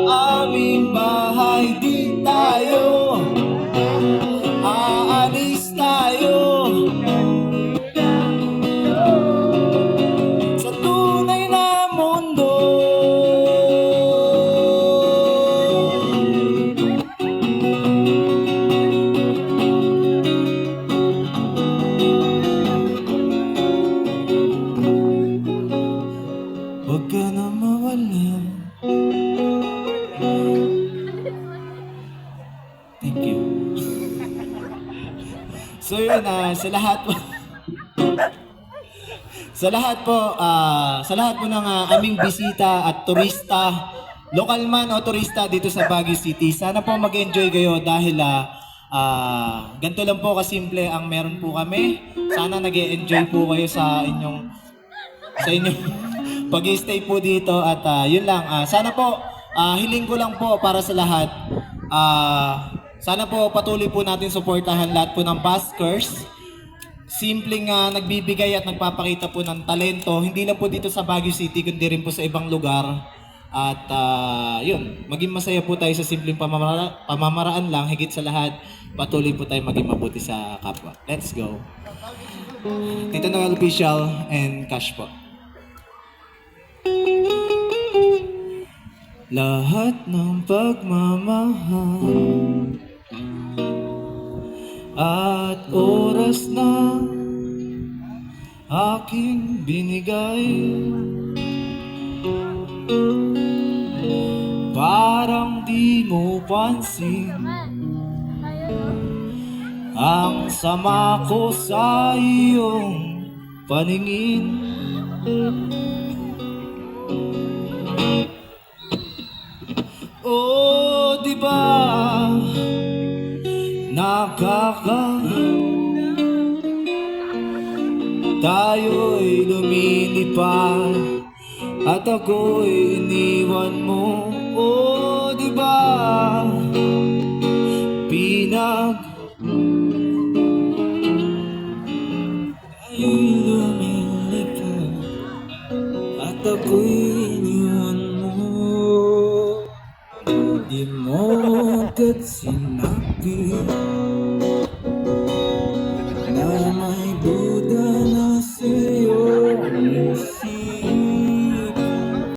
aming bahay, di tayo aalis tayo sa tunay na mundo. Huwag ka na mawala. Thank you. So yun, sa lahat po sa lahat po ng aming bisita at turista, lokal man o turista dito sa Baguio City, sana po mag-enjoy kayo dahil ganito lang po kasimple ang meron po kami. Sana nag-enjoy po kayo sa inyong pag-stay po dito at yun lang. Sana po, hiling ko lang po para sa lahat. Sana po patuloy po natin suportahan lahat po ng buskers. Simpleng nagbibigay at nagpapakita po ng talento, hindi lang po dito sa Baguio City, kundi rin po sa ibang lugar. At yun, maging masaya po tayo sa simpleng pamamaraan lang, higit sa lahat, patuloy po tayo maging mabuti sa kapwa. Let's go. Tito Noel Official and Cash po. Lahat ng pagmamahal at oras na aking binigay, parang di mo pansin ang sama ko sa iyong paningin. Oh, di ba tayo'y lumilipad at ako'y iniwan mo. Oh, di ba tayo'y lumilipad at ako'y iniwan mo. Di mo agad sinabi